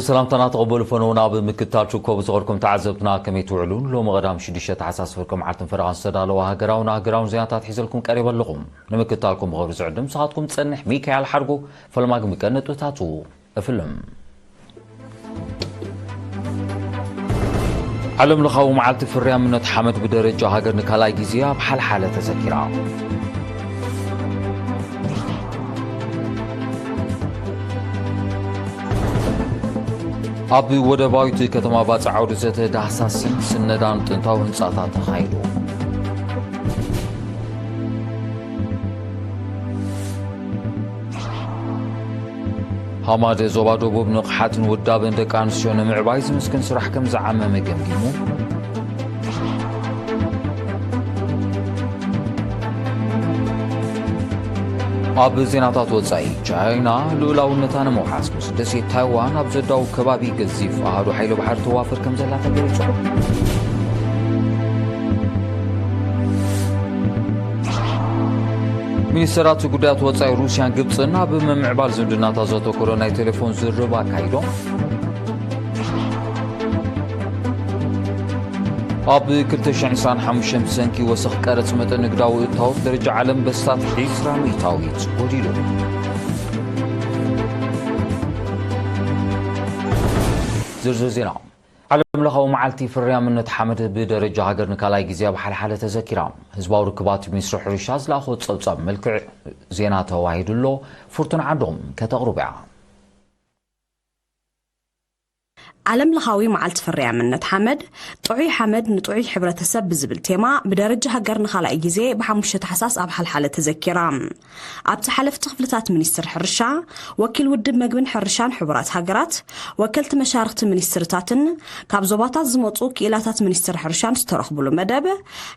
بسلامتنا تقبلوا فنونا بمكتال شكو بصغركم تعزبنا كمي توعلون لو مغدام شديشة عساس فركم عالتن فرغان سدالو هاقراون زيانتات حيزلكم قريبا لغم نمكتالكم بغور زعدم ساعتكم تسنح ميكايل حرقو فلماقم يكنتو تاتو أفلم علم لخاو معالت فريان من نتحمد بدرجة هاقر نكالاي جيزيا بحال حالة تذكيرا أبي ودبايتي كتما باز عودزة دحساس سندان تنتاو هنساتا تخايلو هاماد زوبادو ببنق حاتن ودابن دكان سيون معبايز مسكن سرح كم زعامة مجمجمو أب زيناتات وصاي چاينا لولاونتان موحاس مسدسي تايوان أبزداو كبابي قزيف أهدو حيلو بحر توافر كم زلاتا بيريتو منسترات قدات وصاي روسيان قبصنا بممعبال زمدناتا زوتو كوروناي تليفون زربا كايدو أب كرتش إنسان حمشم سنكي وسخ كارت متى نقداو يتهوف درجة عالم بستات حيس رامي تاويت وديلو زرزو زينا علم لخو معالتي فريان من نتحمد بدرجة هاقر نكالاي جزيا بحال حالة تذكيرام هزباو ركبات بمصر حرشاز لاخو تصبصب ملكع زيناته وايدلو فرتون عندهم كتغربع علم لخاوي معالت فريان من نتحمد طعي حمد نطعي حبرة السب زبل تيما بدرجة هاقر نخالاي جزي بحمشة حساس أبحال حالة تذكيرام أبت حلف تخفلتات منيستر حرشا وكل ودب مقبن حرشان حبرات هاقرات وكلت مشاركة منيسترتاتن كابزوباتات زموطو كيلاتات منيستر حرشان استرخبلو مدب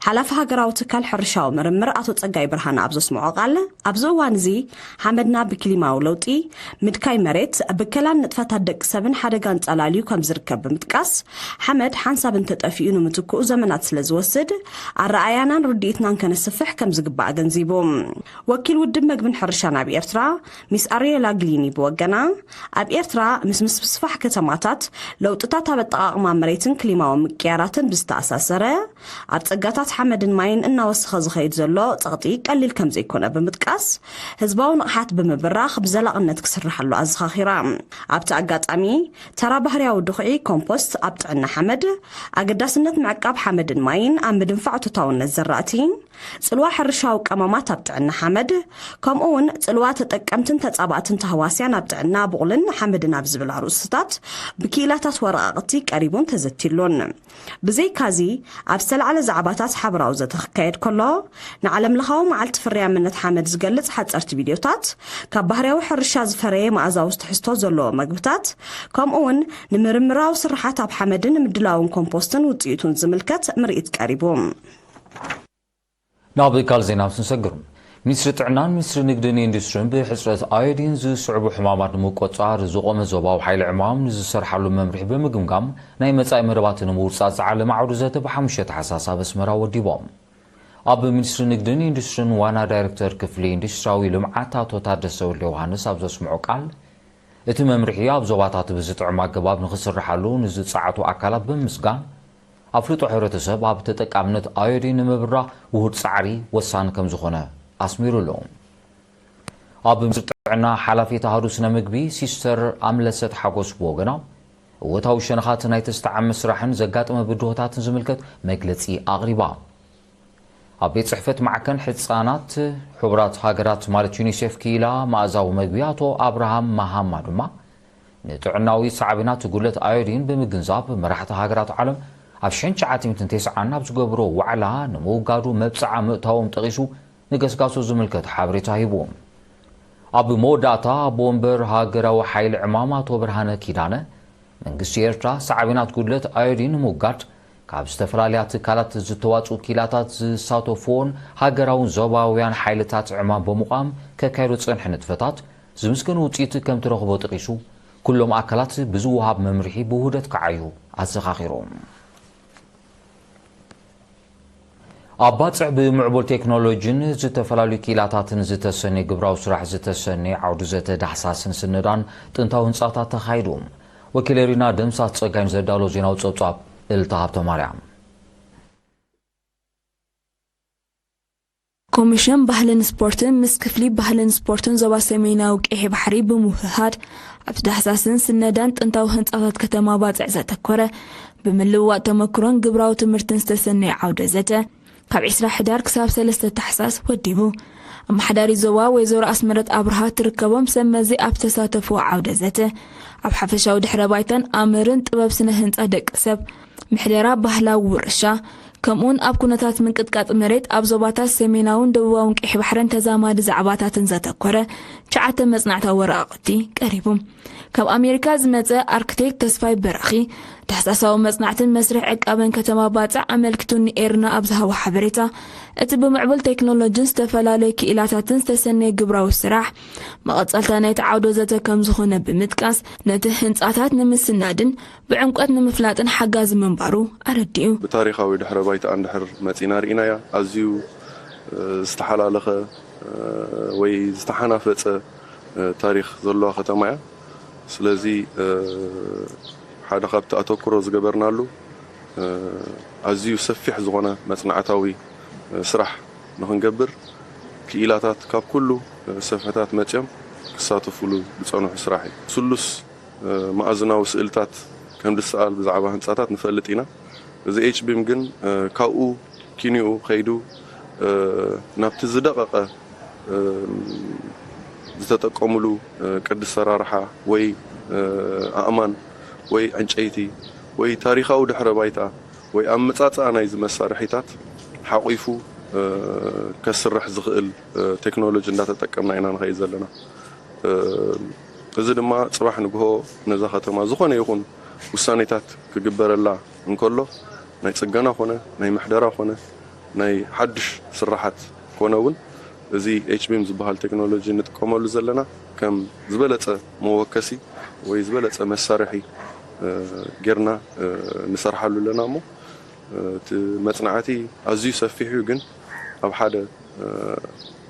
حلف هاقراو تكال حرشا ومرمر أتو تقاي برهان أبزو سمعو قال أبزو وانزي حمدنا بكلماو لوطي مدكاي مريت بكلان نتفاتات دك سبن حدقان تقلاليو زركب بمتقاس حمد حنساب انت تقفينو متكو زمنات سلزوسد الرأيانا رديتنا كنسفح كم زقباء جنزيبوم وكيل ودب مقبن حرشان اب إرترا ميس أريلا قليني بوغنا اب إرترا مس بصفح كتماتات لو تتاتا بطاقما مريتن كلمة ومكياراتن بستأساسرة اب تقاتات حمد ماين انا وسخ زخيد زلو تغطي قليل كم زيكونا بمتقاس هزباو نقحات بمبراخ بزلاقنت كسرح اللو أزخاخيرا اب تقات امي ترى بحرياو دخعي كومبوست أبطعنا حمد أقداسنت معقاب حمد ماين أم بدنفع تطاون الزراتين سلوا حرشاو كمامات أبطعنا حمد كم أون سلوا تتقمتن تتابعتن تهواسيان أبطعنا بغلن حمد نابز بالعروستات بكيلاتات ورقاقتي قريبون تزتيلون بزي كازي أبسل على زعباتات حبراو زتخكايد كله نعلم لخاو معالت فريان منت حمد زقلت حد أرت فيديوتات كبهريو حرشاز فريا معزاوز تحستو زلو مقبتات كم أون نمرمراو سرحات أب حمدن مدلاون كومبوستن وطيتون زملكت مرئت قريبوم نابي كال زيناب سنسقرم مصر تعنان مصر نقدني اندسترين بحسرة آيدين زي صعب حمامات مقوطار زقوم زوباو حيل عمام زي سرحلو ممرح بمقمقام ناي مصاي مربات نمورسات عالم عروزات بحمشة حساسة بسمرا وديبوم أب مصر نقدني اندسترين وانا دايركتور كفلي اندستراوي لمعاتا توتادسو ليوهانس أبزو سمعو قال እቲ መምርሒያ ኣብ ዞባታት ብዝጥዕማ ኣገባብ ንኽስርሓሉ ንዝፀዓቱ ኣካላት ብምስጋን ኣፍልጦ ሕብረተሰብ ኣብ ተጠቃምነት ኣዮዲን ንምብራህ ውሁድ ፃዕሪ ወሳኒ ከም ዝኾነ ኣስሚሩሎ ኣብ ምፅር ጥዕና ሓላፊት ኣሃዱ ስነ ምግቢ ሲስተር ኣምለሰት ሓጎስ ብወገና እወታዊ ሸነኻት ናይ ተስተዓሚ ስራሕን ዘጋጥመ ብድሆታትን ዝምልከት መግለፂ ኣቕሪባ ኣብ ቤት ጽሕፈት ማዕከን ሕፃናት ሕቡራት ሃገራት ማለት ዩኒሴፍ ኪላ ማእዛዊ መግቢ ኣቶ ኣብርሃም ማሃማ ድማ ንጥዕናዊ ሳዕብናት ጉለት ኣዮዲን ብምግንዛብ መራሕቲ ሃገራት ዓለም ኣብ 1990 ኣብ ዝገብሮ ዋዕላ ንምውጋዱ መብፅዓ ምእታዎም ጠቒሱ ንገስጋሶ ዝምልከት ሓበሬታ ሂቦም ኣብ መወዳእታ ቦምበር ሃገራዊ ሓይሊ ዕማም ኣቶ ብርሃነ ኪዳነ መንግስቲ ኤርትራ ሳዕብናት ጉለት ኣዮዲን ንምውጋድ ካብ ዝተፈላለዩ ትካላት ዝተዋፁ ኪላታት ዝሳተፉን ሃገራውን ዞባውያን ሓይልታት ዕማም ብምቋም ከካይዱ ፅንሒ ንጥፈታት ዝምስገኑ ውፅኢት ከም ትረኽቦ ጠቒሱ ኩሎም ኣካላት ብዝወሃብ መምርሒ ብውህደት ከዓዩ ኣዘኻኺሮም ኣብ ባፅዕ ብምዕቡል ቴክኖሎጂን ዝተፈላለዩ ኪላታትን ዝተሰነየ ግብራዊ ስራሕ ዝተሰነየ ዓውዲ ዘተ ዳሕሳስን ስነዳን ጥንታዊ ህንፃታት ተኻይዶም وكيل رينا دمسات صقاين زدالو زيناو صبصاب التهابتو مريم كوميشن بحلن سبورتن مسكفلي بحلن سبورتن زوا سميناو قيح بحري بموهاد عبد حساسن سندان طنطاو هنصات كتما باصع زتكره بملواء تمكرون قبراو تمرتن استسني عوده زته كاب 10 حدار كساب 3 تحساس وديبو اما حداري زوا ويزور اسمرت ابرها تركبهم سمزي ابتساتفو عوده زته اب حفشاو دحره بايتن امرن طبب سنه هنصا دق سب محدرا بحلاو ورشا كمون اب كنتات من قطقاط مريت اب زوباتات سميناون دبواون قيح بحرن تزاماد زعباتاتن زتكره شعته مصنعتا وراقتي قريبهم كاب امريكا زمصه اركتيك تسفاي برخي تحساساو مصنعتن مسرح عقابن كتما باصع عملكتوني ايرنا ابزها حبريتا ات بمعبل تكنولوجي استفلالي كيلاتاتن استسني قبراو السراح مقصلتا نايت عودو زته كم زخونه بمتقاس نته هنصاتات نمسنادن بعمقات نمفلاطن حغاز منبارو ارديو بتاريخاوي دحر بايت اندحر مصينا رينايا ازيو استحلالخه وي استحنافص تاريخ زلوا ختمايا سلازي حدا خبت اتوكرو زغبرنالو ازيو سفيح زغونه مصنعتاوي سرح نخنقبر كيلاتات كاب كله سفحتات مچم كساتفولو بصنح سراحي سلس مازنا وسئلتات كم دسال بزعبه هنصاتات نفلطينا زي اتش بيم جن كاو كينيو خيدو نابت زدققه زتتقملو قد سرارحه وي امان وي انچيتي وي تاريخاو دحره بايتا وي امصاصا نايز مسارحيتات حقيفو كسرح زخل تكنولوجي እንዳተጠቀምና ኢና ንኸይ ዘለና እዚ ድማ ጽባሕ ንግሆ ነዛ ከተማ ዝኾነ ይኹን ውሳኔታት ክግበረላ እንከሎ ናይ ጽገና ኾነ ናይ ምሕደራ ኾነ ናይ ሓድሽ ስራሓት ኮነውን እዚ ኤችቢኤም ዝበሃል ቴክኖሎጂ ንጥቀመሉ ዘለና ከም ዝበለጸ መወከሲ ወይ ዝበለጸ መሳርሒ ጌርና ንሰርሓሉ ለና ሞ مصنعتي ازي سفيحو جن اب حدا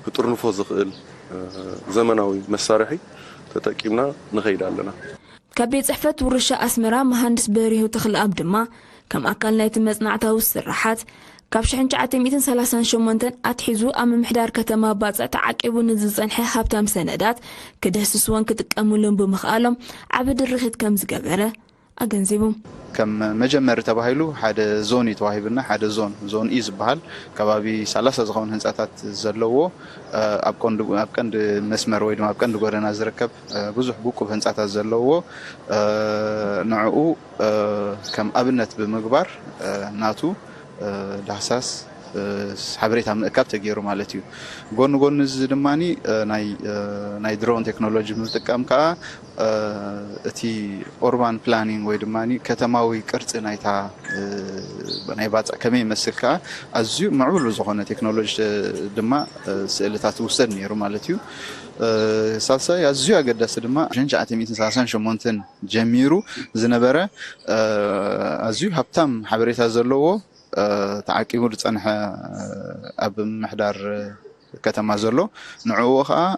كطرنفو زخل زمناوي مسارحي تتقيمنا نخيد علينا كبيت صحفت ورشا اسمرا مهندس بريهو تخل اب دما كم اكل نايت مصنعتها والسراحات كاب شحن 938 اتحيزو ام محدار كتما باصع تعقيبو نزصنحي هابتام سندات كدهسسوان كتقاملون بمخالم عبد الرخيت كم زغبره اغنزيبو كم مجمر تباهيلو حدا زوني توهيبنا حدا زون اي زبحال كبابي 30 زغون هنصاتات زلوو ابقند مسمر ويدما ابقند غورنا زركب بزح بوكو هنصاتات زلوو نعو كم ابنت بمغبار ناتو دحساس حبريت عم كاب تغيرو مالتيو غون ز دماني ناي درون تكنولوجي متقام كا اتي اوربان بلانينغ وي دماني كتماوي قرص نايتا ناي باص كمي مسكا ازيو معول زغونه تكنولوجي دما سئلتات وسد نيرو مالتيو سالسا ازيو اقدس دما جنجات 198 جميرو زنبره ازيو هبتم حبريتا زلوو تعقيبو صنح اب محدار كتما زلو نعوخا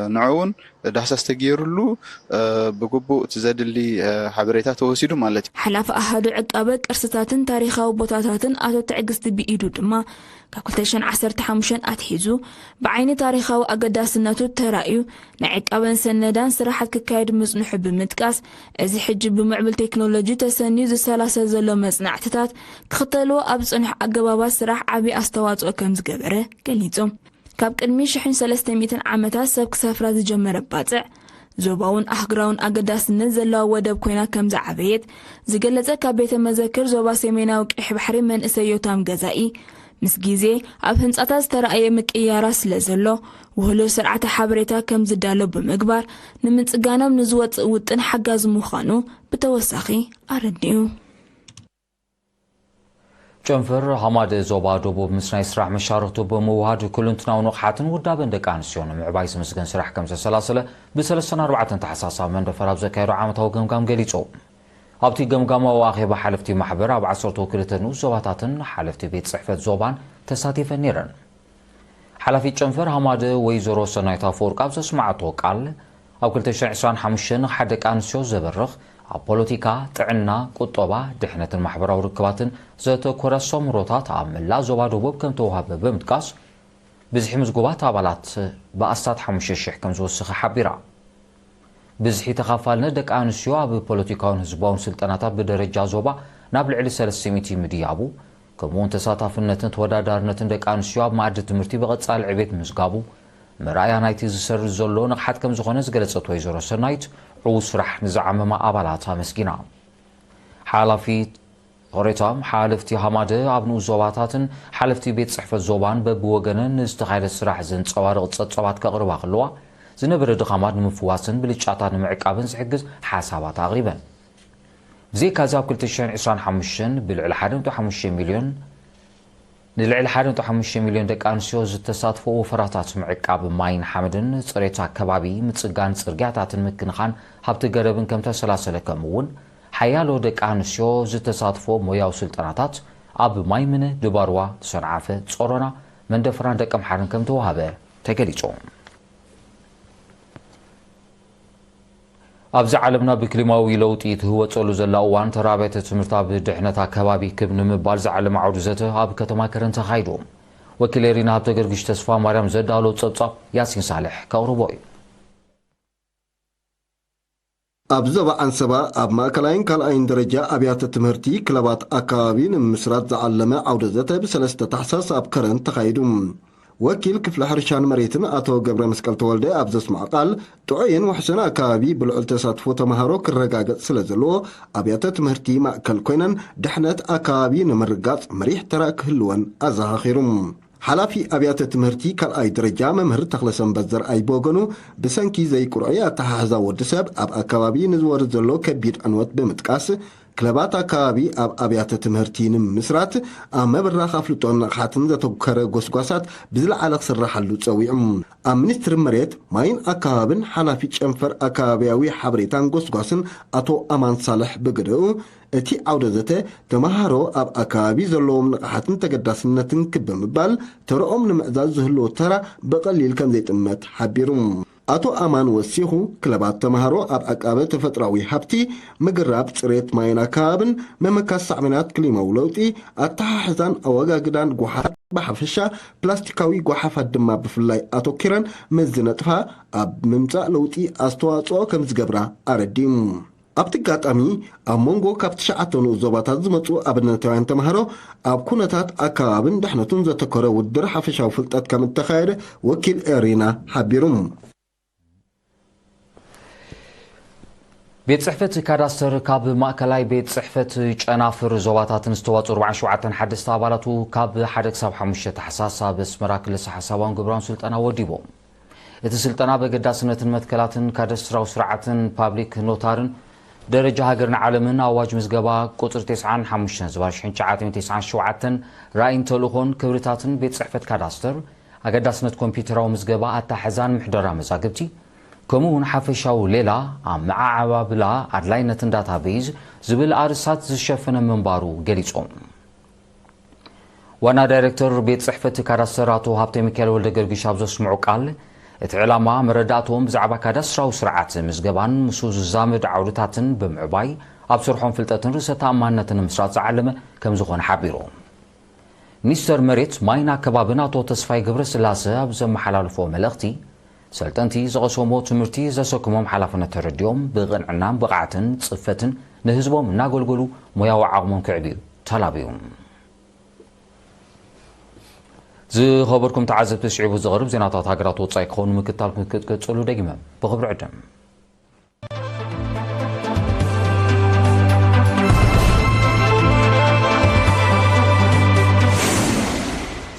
نعون دحساس تغيرلو بغبو تزدلي حبريتا توسيدو مالتي حلاف احد عقابه قرصتاتن تاريخاو بوتاتاتن اتو تعقست بيدو دما كاكولتيشن 15 اتحيزو بعين تاريخاو اقداسناتو ترايو نعقابن سندان سراحت ككايد مصنح بمتقاس ازي حجب بمعبل تكنولوجي تسني ز 30 زلو مصنعتات كختلو اب صنح اقبابات سراح عبي استواصو كم زغبره قليصوم كاب قدمي شحن 300 عامታት ሰብ ክሳፍራ ዝጀመረ ባጽዕ ዞባውን ኣህግራውን ኣገዳስነት ዘለዋ ወደብ ኮይና ከም ዝዓበየት ዝገለጸ ካብ ቤተ መዘክር ዞባ ሰሜናዊ ቅሕ ባሕሪ መንእሰዮታም ገዛኢ ምስ ግዜ ኣብ ህንጻታት ዝተረኣየ ምቅያራ ስለ ዘሎ ውህሎ ስርዓተ ሓበሬታ ከም ዝዳሎ ብምግባር ንምጽጋኖም ንዝወጽእ ውጥን ሓጋዝ ምዃኑ ብተወሳኺ ኣረዲኡ جنفر حماد زوبا دوبو مسناي سراح مشاركته بمواد كلنتنا ونقحاتن ودابن دقانسيون معبايس مسكن سراح كم سلاسله بسلسنا 4 تحساسا من دفراب زكايرو عامتو قمقام قليصو ابتي قمقام واخي بحلفتي محبر اب 10 توكلتن زوباتاتن حلفتي بيت صحفه زوبان تساتيف نيرن حلفي جنفر حماد ويزورو سنايتا فورق اب سمعتو قال اب 2025 حد قانسيو زبرخ ኣብ ፖለቲካ ጥዕና ቁጠባ ድሕነትን ማሕበራዊ ርክባትን ዘተኮረ ሰምሮታት ኣብ መላእ ዞባ ደቡብ ከም ተዋሃበ ብምጥቃስ ብዝሒ ምዝጉባት ኣባላት ብኣስታት 5,000 ከም ዝወስኸ ሓቢራ ብዝሒ ተኻፋልነት ደቂ ኣንስትዮ ኣብ ፖለቲካውን ህዝባውን ስልጠናታት ብደረጃ ዞባ ናብ ልዕሊ 300 ምድያቡ ከምኡውን ተሳታፍነትን ተወዳዳርነትን ደቂ ኣንስትዮ ኣብ ማዕዲ ትምህርቲ ብቐጻሊ ዕቤት ምስጋቡ ምርኣያ ናይቲ ዝሰርሕ ዘሎ ንቕሓት ከም ዝኾነ ዝገለጸት ወይዘሮ ሰናይት ዕዉት ስራሕ ንዝዓመማ ኣባላት ኣመስጊና ሓላፊት ቆሬቶም ሓለፍቲ ሃማደ ኣብ ንኡስ ዞባታትን ሓለፍቲ ቤት ጽሕፈት ዞባን በብወገንን ዝተኻየደ ስራሕ ዘንጸባርቕ ጸብጻባት ከቕርባ ከለዋ ዝነበረ ድኻማት ንምፍዋስን ብልጫታት ንምዕቃብን ዝሕግዝ ሓሳባት ኣቕሪበን ብዘይካዚ ኣብ 2025 ብልዕሊ 1.5 ሚልዮን ንልዕሊ 1.5 ሚልዮን ደቂ ኣንስትዮ ዝተሳትፎ ወፈራታት ምዕቃብ ማይን ሓመድን ፅሬት ኣከባቢ ምፅጋን ፅርግያታትን ምክንኻን ሃብቲ ገረብን ከም ተሰላሰለ ከምኡውን ሓያሎ ደቂ ኣንስትዮ ዝተሳትፎ ሞያዊ ስልጠናታት ኣብ ማይምነ ድባርዋ ሰንዓፈ ጾሮና መንደፍራን ደቂ ምሓርን ከም ተዋሃበ ተገሊጹ ኣብዚ ዓለምና ብክሊማዊ ለውጢ ትህወፀሉ ዘላ እዋን ተራብያተ ትምህርቲ ኣብ ድሕነት ኣከባቢ ክብ ንምባል ዝዓለመ ዓውዲ ዘተ ኣብ ከተማ ከረን ተኻይዱ ወኪል ሪና ሃብተ ገርግሽ ተስፋ ማርያም ዘዳሎ ጸብጻብ ያሲን ሳልሕ ከቕርቦ እዩ ኣብ ዞባ አንሰባ ኣብ ማእከላይን ካልኣይን ደረጃ ኣብያተ ትምህርቲ ክለባት ኣከባቢ ንምስራት ዝዓለመ ዓውዲ ዘተ ብ3 ታሕሳስ ኣብ ከረን ተኻይዱ ወኪል ክፍለ ሕርሻን መሬትን አቶ ገብረ መስቀል ተወልደ ኣብ ዘስማዕ ቃል ጥዑይን ውሕስን ኣከባቢ ብልዑል ተሳትፎ ተምሃሮ ክረጋገጽ ስለ ዘለዎ ኣብያተ ትምህርቲ ማእከል ኮይነን ድሕነት ኣከባቢ ንምርጋጽ መሪሕ ተራ ክህልወን ኣዘኻኺሩ ሓላፊ ኣብያተ ትምህርቲ ካልኣይ ደረጃ መምህር ተኽለሰንበት ዘርኣይ በወገኑ ብሰንኪ ዘይቁርዒ ኣተሓሕዛ ወዲ ሰብ ኣብ ኣከባቢ ንዝወርድ ዘሎ ከቢድ ዕንወት ብምጥቃስ ክለባት ኣከባቢ ኣብ ኣብያተ ትምህርቲ ንምስራት ኣብ መብራኽ ኣፍልጦን ንቕሓትን ዘተኮረ ጎስጓሳት ብዝለዓለ ክስራሓሉ ጸዊዑ ኣብ ሚኒስትሪ መሬት ማይን ኣከባብን ሓላፊ ጨንፈር ኣከባቢያዊ ሓበሬታን ጎስጓስን ኣቶ ኣማን ሳልሕ ብግደኡ እቲ ዓውደ ዘተ ተምሃሮ ኣብ ኣከባቢ ዘለዎም ንቕሓትን ተገዳስነትን ክብምባል ተረኦም ንምዕዛዝ ዝህልዎ ተራ ብቐሊል ከም ዘይጥመት ሓቢሩ አቶ አማን ወሲኹ ክለባት ተምሃሮ ኣብ ኣቃበ ተፈጥራዊ ሃብቲ ምግራብ ጽሬት ማይን ኣከባብን መመካስ ሳዕብናት ክሊማዊ ለውጢ ኣተሓሕዛን ኣወጋግዳን ጓሓት ብሓፈሻ ፕላስቲካዊ ጓሓፋት ድማ ብፍላይ ኣተኪረን መዝነጥፋ ኣብ ምምጻእ ለውጢ ኣስተዋጽኦ ከም ዝገብራ ኣረዲሙ ኣብቲ ጋጣሚ ኣብ መንጎ ካብ 9 ዞባታት ዝመጹ ኣብነታውያን ተምሃሮ ኣብ ኩነታት ኣከባብን ድሕነቱን ዘተኮረ ውድድር ሓፈሻዊ ፍልጠት ከም እተኻየደ ወኪል ኤሪና ሓቢሩ ቤት ጽሕፈት ካዳስተር ካብ ማእከላይ ቤት ጽሕፈት ጨናፍር ዞባታትን ዝተዋጹ 47 ሓደስተ ኣባላቱ ካብ 1 ክሳብ 5 ታሕሳስ ኣብ ኣስመራ ክልል ሓሳባውን ግብራውን ስልጠና ወዲቦም እቲ ስልጠና በገዳስነትን መትከላትን ካዳስትራዊ ስርዓትን ፓብሊክ ኖታርን ደረጃ ሃገርን ዓለምን ኣዋጅ ምዝገባ ቁጥር 95/1997 ራእይን ተልእኾን ክብርታትን ቤት ጽሕፈት ካዳስተር ኣገዳስነት ኮምፒውተራዊ ምዝገባ ኣታሕዛን ምሕደራ መዛግብቲ ከምኡውን ሓፈሻዊ ሌላ ኣብ መዓባብላ ኣድላይነትን ዳታቤዝ ዝብል ኣርእስታት ዝሸፈነ ምንባሩ ገሊጾም ዋና ዳይሬክተር ቤት ጽሕፈት ካዳስተር ኣቶ ሃብተ ሚካኤል ወልደ ገርግሽ ኣብ ዘስምዑ ቃል እቲ ዕላማ መረዳእቶም ብዛዕባ ካዳስትራዊ ስርዓት ምዝገባን ምስ ዝዛመድ ዓውድታትን ብምዕባይ ኣብ ስርሖም ፍልጠትን ርእሰ ተኣማንነትን ምስራት ዝዓለመ ከም ዝኾነ ሓቢሮም ሚኒስተር መሬት ማይን ኣከባብን አቶ ተስፋይ ገብረ ስላሴ ኣብ ዘመሓላልፎ መልእኽቲ ሰልጠንቲ ዝቐሰሞ ትምህርቲ ዘሰክሞም ሓላፍነት ተረዲኦም ብቕንዕናን ብቕዓትን ጽፈትን ንህዝቦም እናገልገሉ ሞያዊ ዓቕሞም ክዕብዩ ተላብዩ ዝኸበርኩም ተዓዘብቲ ስዒቡ ዝቐርብ ዜናታት ሃገራት ወጻኢ ክኾኑ ምክታልኩም ክትቀጽሉ ደጊመ ብኽብሪ ዕድም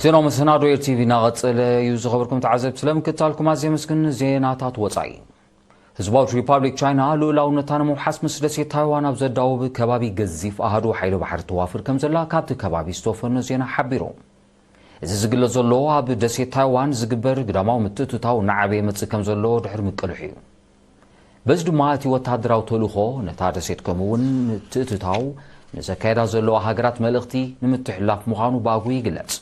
ዜና መሰናዶ ኤርቲቪ ናቐጽለ እዩ ዝኸበርኩም ተዓዘብቲ ስለምክታልኩም ኣዝየ መስግን ዜናታት ወጻኢ ህዝባዊት ሪፓብሊክ ቻይና ልኡላውነታ ንምውሓስ ምስ ደሴት ታይዋን ኣብ ዘዳውብ ከባቢ ገዚፍ ኣሃዱ ሓይሊ ባሕሪ ተዋፍር ከም ዘላ ካብቲ ከባቢ ዝተወፈነ ዜና ሓቢሮም እዚ ዝግለጽ ዘሎ ኣብ ደሴት ታይዋን ዝግበር ግዳማዊ ምትእትታው ንዓበየ መጽእ ከም ዘሎ ድሕሪ ምቅልሕ እዩ በዚ ድማ እቲ ወታደራዊ ተልእኾ ነታ ደሴት ከምኡውን ምትእትታው ንዘካየዳ ዘለዋ ሃገራት መልእኽቲ ንምትሕልላፍ ምዃኑ ብኣግኡ ይግለጽ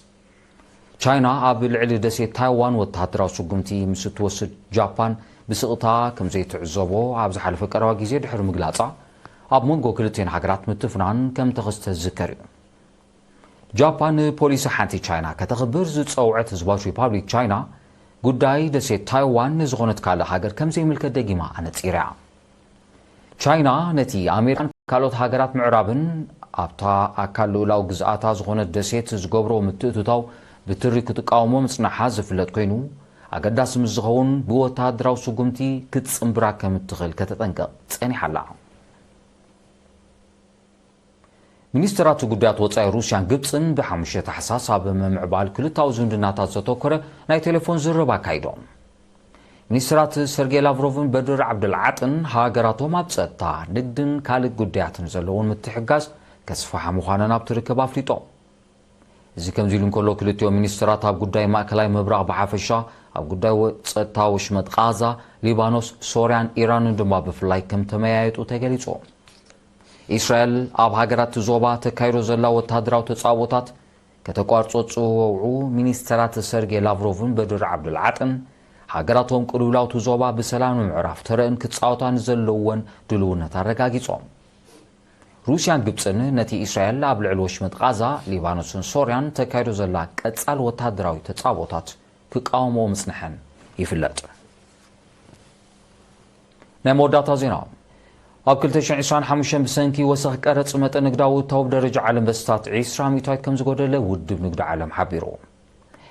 ቻይና ኣብ ልዕሊ ደሴት ታይዋን ወታደራዊ ስጉምቲ ምስ እትወስድ ጃፓን ብስቕታ ከም ዘይትዕዘቦ ኣብ ዝሓለፈ ቀረባ ግዜ ድሕሪ ምግላጻ ኣብ መንጎ ክልቲአን ሃገራት ምትፍናን ከም ተኸስተዝከር እዩ ጃፓን ፖሊስ ሓንቲ ቻይና ከተኽብር ዝፀውዐት ህዝባዊ ሪፓብሊክ ቻይና ጉዳይ ደሴት ታይዋን ዝኾነት ካልእ ሃገር ከም ዘይምልከት ደጊማ ኣነፂራ ቻይና ነቲ ኣሜሪካን ካልኦት ሃገራት ምዕራብን ኣብታ ኣካል ልኡላዊ ግዝኣታ ዝኾነት ደሴት ዝገብሮ ምትእትታው ብትሪ ክትቃወሞ ምጽናሓ ዝፍለጥ ኮይኑ ኣገዳሲ ምስ ዝኸውን ብወታደራዊ ስጉምቲ ክትጽምብራ ከም እትኽእል ከተጠንቀቕ ጸኒሓላ ሚኒስትራት ጉዳያት ወጻኢ ሩስያን ግብፅን ብሓሙሽተ ታሕሳስ ኣብ ምምዕባል ክልታዊ ዝምድናታት ዘተኮረ ናይ ቴሌፎን ዝርባ ኣካይዶም ሚኒስትራት ሰርጌይ ላቭሮቭን በድር ዓብድልዓጥን ሃገራቶም ኣብ ፀጥታ ንግድን ካልእ ጉዳያትን ዘለውን ምትሕጋዝ ከስፋሓ ምዃነን ኣብቲ ርክብ ኣፍሊጦም እዚ ከምዚ ኢሉ እንከሎ ክልቲኦም ሚኒስትራት ኣብ ጉዳይ ማእከላይ ምብራቕ ብሓፈሻ ኣብ ጉዳይ ፀጥታ ወሽመጥ ጋዛ ሊባኖስ ሶርያን ኢራንን ድማ ብፍላይ ከም ተመያየጡ ተገሊጾም እስራኤል ኣብ ሃገራት ዞባ ተካይዶ ዘላ ወታደራዊ ተጻውታት ከተቋርጾ ጽውውዑ ሚኒስትራት ሰርጌይ ላቭሮቭን በድር ዓብድልዓጥን ሃገራቶም ቅልውላውቲ ዞባ ብሰላም ምዕራፍ ተረእን ክጻወታን ዘለወን ድልውነት ኣረጋጊጾም ሩስያን ግብፅን ነቲ እስራኤል ኣብ ልዕሊ ወሽመጥ ጋዛ ሊባኖስን ሶርያን ተካይዶ ዘላ ቀጻል ወታደራዊ ተጻውታት ክቃወሞ ምጽንሐን ይፍለጥ ናይ መወዳእታ ዜና ኣብ 2025 ብሰንኪ ወሰኽ ቀረጽ መጠን ንግዳዊ እታዊ ደረጃ ዓለም በስታት 20 ከም ዝጎደለ ውድብ ንግዲ ዓለም ሓቢሩ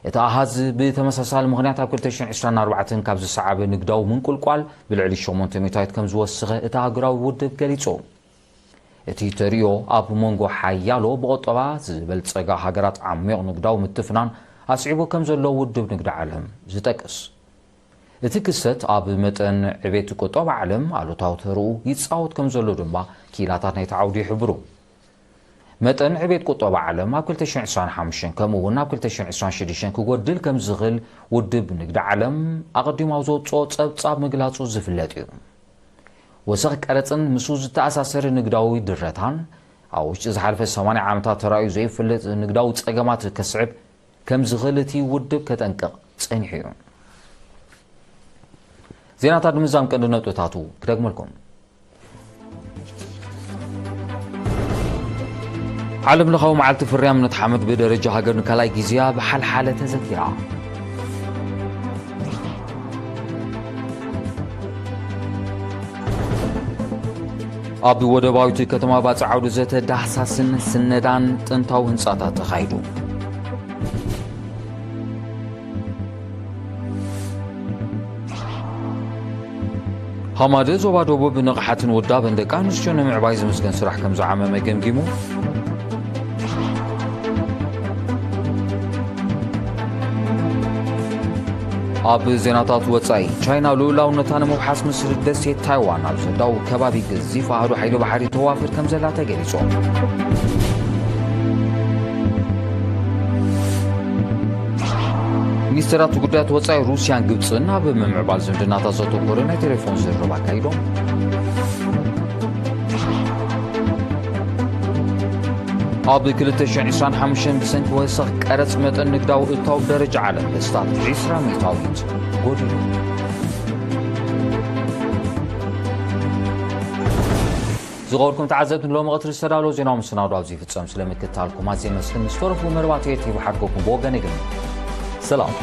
እቲ ኣሃዝ ብተመሳሳሊ ምኽንያት ኣብ 2024 ካብ ዝሰዓበ ንግዳዊ ምንቁልቋል ብልዕሊ 800 ከም ዝወስኸ እቲ ሃገራዊ ውድብ ገሊጹ እቲ ተሪዮ ኣብ መንጎ ሓያሎ ብቆጠባ ዝበልጸጋ ሃገራት ዓሚቕ ንግዳዊ ምትፍናን ኣስዒቡ ከም ዘሎ ውድብ ንግዲ ዓለም ዝጠቅስ እቲ ክስተት ኣብ መጠን ዕቤት ቁጠባ ዓለም ኣሉታዊ ተርኡ ይጻወት ከም ዘሎ ድማ ኪላታት ናይቲ ዓውዲ ይሕብሩ መጠን ዕቤት ቁጠባ ዓለም ኣብ 2025 ከምኡውን ኣብ 2026 ክጎድል ከም ዝኽእል ውድብ ንግዲ ዓለም ኣቐዲሙ ኣብ ዘውፅኦ ጸብጻብ ምግላጹ ዝፍለጥ እዩ ወሰኽ ቀረጽን ምስ ዝተኣሳሰረ ንግዳዊ ድረታን ኣብ ውሽጢ ዝሓለፈ 80 ዓመታት ተራእዩ ዘይፍለጥ ንግዳዊ ጸገማት ከስዕብ ከም ዝኽእል እቲ ውድብ ከጠንቅቕ ጸኒሑ እዩ ዜናታት ንምዛም ቀንዲ ነጥብታቱ ክደግመልኩም ዓለም ለኻዊ መዓልቲ ፍርያም እምነት ሓመድ ብደረጃ ሃገር ንካልኣይ ግዜ ብሓልሓለ ተዘኪራ ኣብ ወደባዊት ከተማ ባፅዕ ዓውዲ ዘተ ዳህሳስን ስነዳን ጥንታዊ ህንፃታት ተኻይዱ ሃማደ ዞባ ደቡብ ንቕሓትን ውዳበን ደቂ ኣንስትዮ ንምዕባይ ዝምስገን ስራሕ ከም ዝዓመመ ገምጊሙ ኣብ ዜናታት ወጻኢ ቻይና ልኡላውነታ ንምውሓስ ምስሪ ደሴት ታይዋን ኣብ ዘዳው ከባቢ ገዚፍ ኣህዱ ሓይሊ ባሕሪ ተዋፍር ከም ዘላ ተገሊጹ ሚኒስትራት ጉዳያት ወጻኢ ሩስያን ግብፅን ኣብ ምምዕባል ዝምድናታት ዘተኮረ ናይ ቴሌፎን ዝርባ ኣካይዶም ኣብ 2025 ብሰንኪ ወሰኽ ቀረጽ መጠን ንግዳዊ እታዊ ደረጃ ዓለም በስታት 20 ጎዲሉ ዝቐበልኩም ተዓዘብትን ሎሚ ቀትሪ ዝተዳለወ ዜናዊ ምስናዱ ኣብዚ ይፍጸም ስለምክትታልኩም ኣዝየ መስፍን ምስ ተረፉ መርባት ቲቪ ሓድገኩም ብወገነ ግን ሰላም